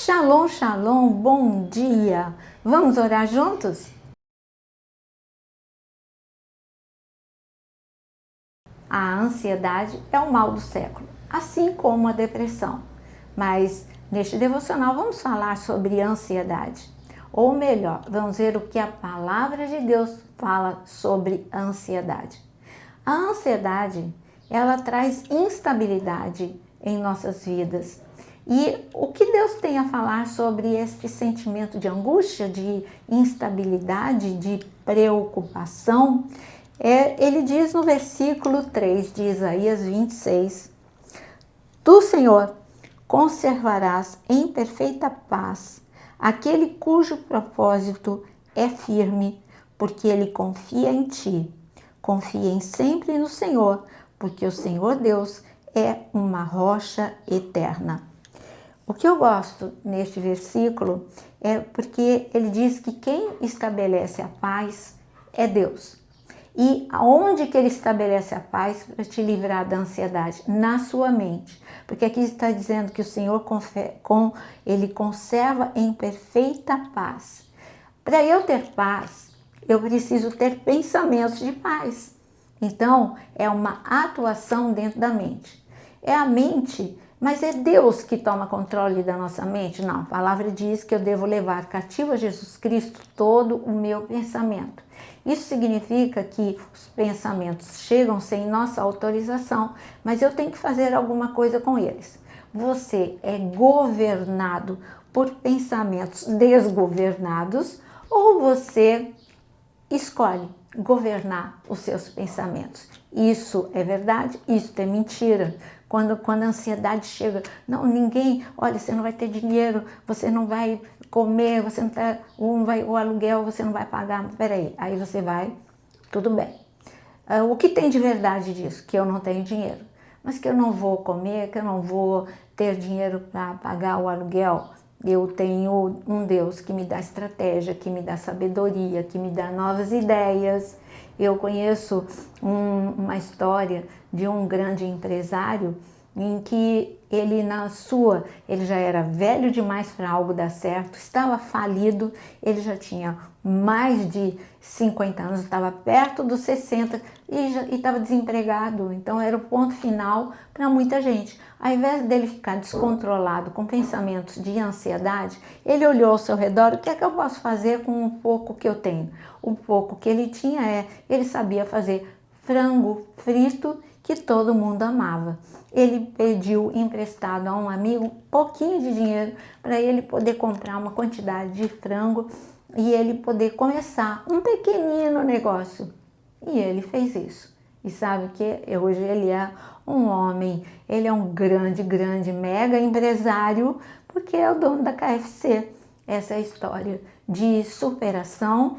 Shalom, shalom, bom dia! Vamos orar juntos? A ansiedade é o mal do século, assim como a depressão. Mas neste devocional vamos falar sobre ansiedade. Ou melhor, vamos ver o que a palavra de Deus fala sobre a ansiedade. A ansiedade, ela traz instabilidade em nossas vidas. E o que Deus tem a falar sobre esse sentimento de angústia, de instabilidade, de preocupação? Ele diz no versículo 3 de Isaías 26, Tu, Senhor, conservarás em perfeita paz aquele cujo propósito é firme, porque ele confia em ti. Confiem sempre no Senhor, porque o Senhor Deus é uma rocha eterna. O que eu gosto neste versículo é porque ele diz que quem estabelece a paz é Deus. E aonde que ele estabelece a paz para te livrar da ansiedade? Na sua mente. Porque aqui está dizendo que o Senhor ele conserva em perfeita paz. Para eu ter paz, eu preciso ter pensamentos de paz. Então, é uma atuação dentro da mente. É a mente, mas é Deus que toma controle da nossa mente? Não, a palavra diz que eu devo levar cativo a Jesus Cristo todo o meu pensamento. Isso significa que os pensamentos chegam sem nossa autorização, mas eu tenho que fazer alguma coisa com eles. Você é governado por pensamentos desgovernados ou você escolhe governar os seus pensamentos? Isso é verdade, isso é mentira. Quando a ansiedade chega, não, ninguém, olha, você não vai ter dinheiro, você não vai comer, você não vai, o aluguel você não vai pagar, peraí, aí você vai, tudo bem. O que tem de verdade disso? Que eu não tenho dinheiro, mas que eu não vou comer, que eu não vou ter dinheiro para pagar o aluguel. Eu tenho um Deus que me dá estratégia, que me dá sabedoria, que me dá novas ideias. Eu conheço uma história de um grande empresário em que ele já era velho demais para algo dar certo, estava falido, ele já tinha mais de 50 anos, estava perto dos 60 e estava desempregado, então era o ponto final para muita gente. Ao invés dele ficar descontrolado com pensamentos de ansiedade, ele olhou ao seu redor, o que é que eu posso fazer com o pouco que eu tenho? O pouco que ele tinha ele sabia fazer frango frito que todo mundo amava. Ele pediu emprestado a um amigo um pouquinho de dinheiro para ele poder comprar uma quantidade de frango e ele poder começar um pequenino negócio. E ele fez isso. E sabe que hoje ele é um homem, ele é um grande, mega empresário, porque é o dono da KFC. Essa é a história de superação,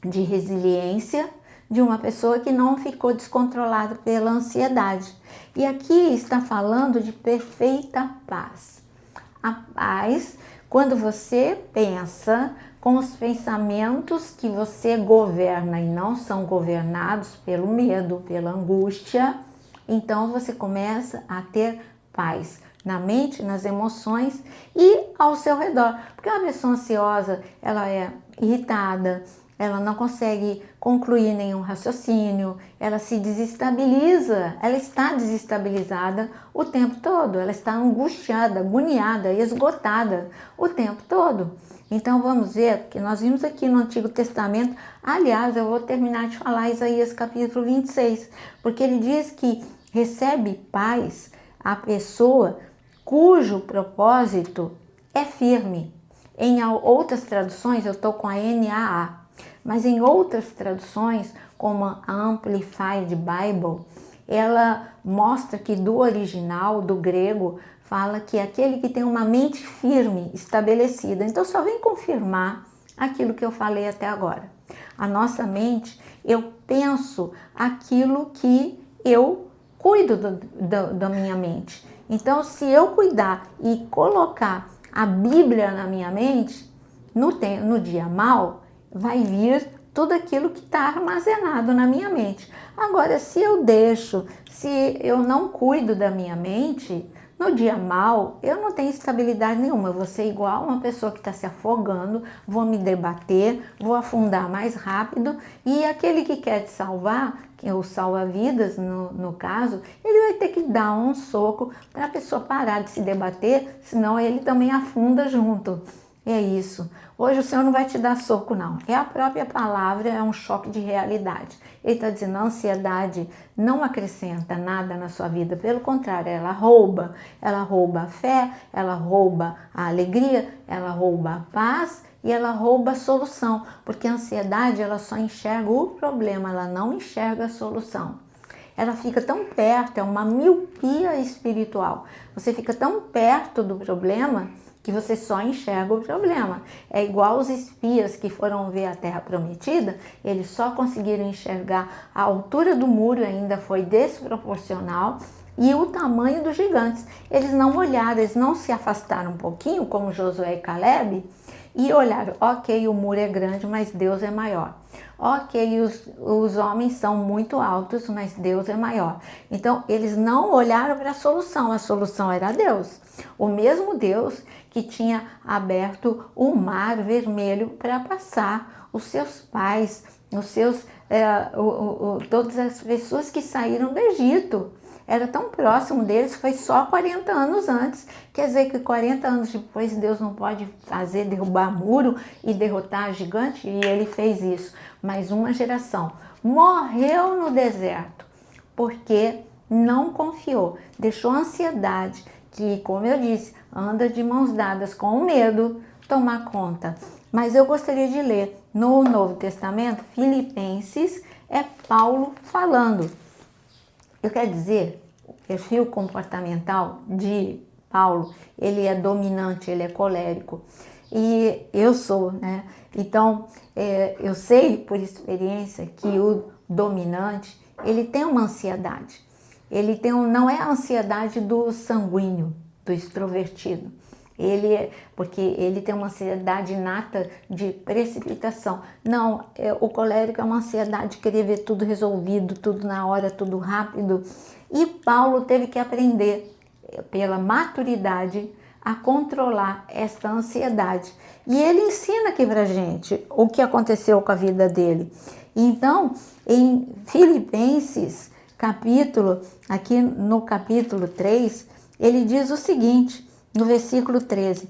de resiliência, de uma pessoa que não ficou descontrolada pela ansiedade. E aqui está falando de perfeita paz. A paz, quando você pensa com os pensamentos que você governa e não são governados pelo medo, pela angústia, então você começa a ter paz na mente, nas emoções e ao seu redor. Porque uma pessoa ansiosa, ela é irritada, ela não consegue concluir nenhum raciocínio, ela se desestabiliza, ela está desestabilizada o tempo todo, ela está angustiada, agoniada, esgotada o tempo todo. Então vamos ver que nós vimos aqui no Antigo Testamento, aliás, eu vou terminar de falar Isaías capítulo 26, porque ele diz que recebe paz a pessoa cujo propósito é firme. Em outras traduções, eu estou com a NAA, mas em outras traduções, como a Amplified Bible, ela mostra que do original, do grego, fala que é aquele que tem uma mente firme, estabelecida. Então só vem confirmar aquilo que eu falei até agora. A nossa mente, eu penso aquilo que eu cuido da minha mente. Então se eu cuidar e colocar a Bíblia na minha mente, no dia mau, vai vir tudo aquilo que está armazenado na minha mente. Agora, se eu não cuido da minha mente, No dia mal, eu não tenho estabilidade nenhuma, eu vou ser igual uma pessoa que está se afogando, vou me debater, vou afundar mais rápido, e aquele que quer te salvar, que é o salva-vidas no caso, ele vai ter que dar um soco para a pessoa parar de se debater, senão ele também afunda junto. É isso. Hoje o Senhor não vai te dar soco, não. É a própria palavra, é um choque de realidade. Ele está dizendo, a ansiedade não acrescenta nada na sua vida. Pelo contrário, ela rouba a fé, ela rouba a alegria, ela rouba a paz e ela rouba a solução. Porque a ansiedade, ela só enxerga o problema, ela não enxerga a solução. Ela fica tão perto, é uma miopia espiritual. Você fica tão perto do problema que você só enxerga o problema. É igual os espias que foram ver a Terra Prometida, eles só conseguiram enxergar a altura do muro, ainda foi desproporcional, e o tamanho dos gigantes. Eles não olharam, eles não se afastaram um pouquinho, como Josué e Caleb, e olharam, ok, o muro é grande, mas Deus é maior. Ok, os homens são muito altos, mas Deus é maior. Então, eles não olharam para a solução era Deus. O mesmo Deus que tinha aberto o mar vermelho para passar os seus pais, todas as pessoas que saíram do Egito. Era tão próximo deles, foi só 40 anos antes. Quer dizer que 40 anos depois Deus não pode derrubar muro e derrotar gigante? E ele fez isso. Mas uma geração morreu no deserto porque não confiou, deixou a ansiedade, que, como eu disse, anda de mãos dadas com o medo, tomar conta. Mas eu gostaria de ler no Novo Testamento, Filipenses, é Paulo falando. Eu quero dizer, o perfil comportamental de Paulo, ele é dominante, ele é colérico. E eu sou, né? Então, eu sei por experiência que o dominante, ele tem uma ansiedade. Ele tem não é a ansiedade do sanguíneo, do extrovertido. Porque ele tem uma ansiedade inata de precipitação. Não, o colérico é uma ansiedade de querer ver tudo resolvido, tudo na hora, tudo rápido. E Paulo teve que aprender, pela maturidade, a controlar esta ansiedade. E ele ensina aqui pra gente o que aconteceu com a vida dele. Então, em Filipenses, aqui no capítulo 3, ele diz o seguinte, no versículo 13.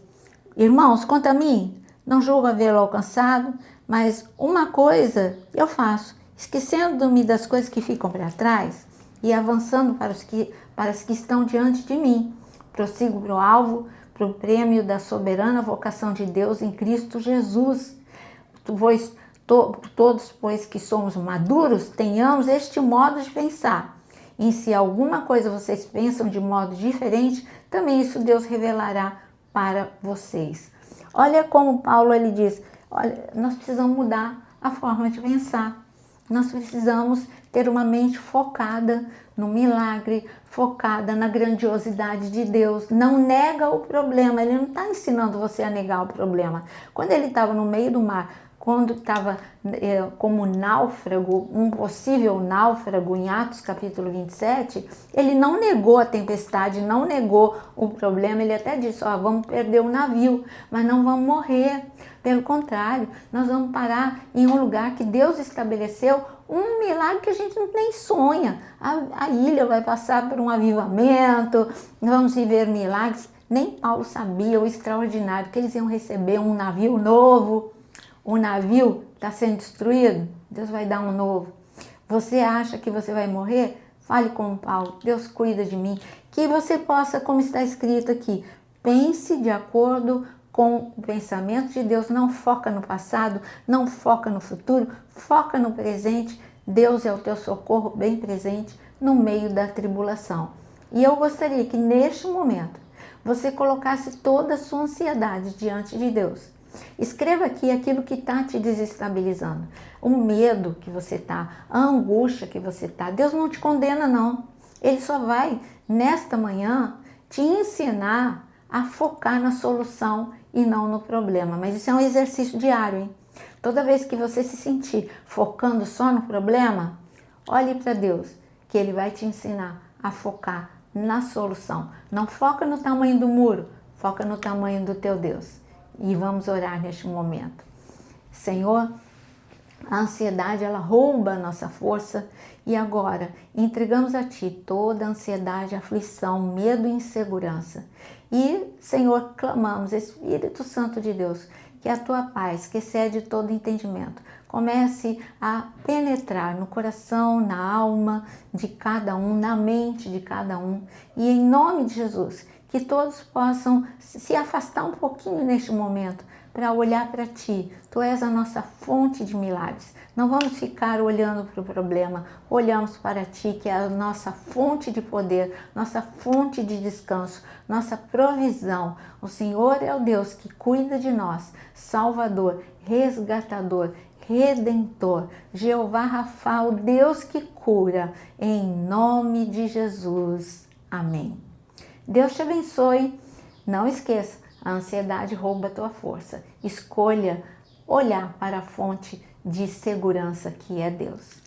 Irmãos, quanto a mim, não julgo havê-lo alcançado, mas uma coisa eu faço, esquecendo-me das coisas que ficam para trás e avançando para as que estão diante de mim. Prossigo para o alvo, para o prêmio da soberana vocação de Deus em Cristo Jesus. Todos, pois que somos maduros, tenhamos este modo de pensar. E se alguma coisa vocês pensam de modo diferente, também isso Deus revelará para vocês. Olha como Paulo ele diz, olha, nós precisamos mudar a forma de pensar. Nós precisamos ter uma mente focada no milagre, focada na grandiosidade de Deus. Não nega o problema, ele não está ensinando você a negar o problema. Quando ele estava no meio do mar, quando estava como náufrago, um possível náufrago em Atos capítulo 27, ele não negou a tempestade, não negou o problema, ele até disse, vamos perder o navio, mas não vamos morrer. Pelo contrário, nós vamos parar em um lugar que Deus estabeleceu, um milagre que a gente nem sonha. A ilha vai passar por um avivamento, vamos viver milagres. Nem Paulo sabia o extraordinário, que eles iam receber um navio novo. O navio está sendo destruído, Deus vai dar um novo. Você acha que você vai morrer? Fale com Paulo, Deus cuida de mim. Que você possa, como está escrito aqui, pense de acordo com o pensamento de Deus. Não foca no passado, não foca no futuro, foca no presente. Deus é o teu socorro bem presente no meio da tribulação. E eu gostaria que neste momento você colocasse toda a sua ansiedade diante de Deus. Escreva aqui aquilo que está te desestabilizando, o medo que você está, a angústia que você está. Deus não te condena, não. Ele só vai, nesta manhã, te ensinar a focar na solução e não no problema. Mas isso é um exercício diário, hein? Toda vez que você se sentir focando só no problema, olhe para Deus, que Ele vai te ensinar a focar na solução. Não foca no tamanho do muro, foca no tamanho do teu Deus. E vamos orar neste momento. Senhor, a ansiedade, ela rouba a nossa força e agora entregamos a Ti toda a ansiedade, aflição, medo e insegurança. E, Senhor, clamamos, Espírito Santo de Deus, que a Tua paz, que excede todo entendimento, comece a penetrar no coração, na alma de cada um, na mente de cada um. E em nome de Jesus, que todos possam se afastar um pouquinho neste momento para olhar para Ti. Tu és a nossa fonte de milagres. Não vamos ficar olhando para o problema, olhamos para Ti, que é a nossa fonte de poder, nossa fonte de descanso, nossa provisão. O Senhor é o Deus que cuida de nós, Salvador, resgatador, Redentor, Jeová Rafa, o Deus que cura, em nome de Jesus. Amém. Deus te abençoe. Não esqueça, a ansiedade rouba a tua força. Escolha olhar para a fonte de segurança que é Deus.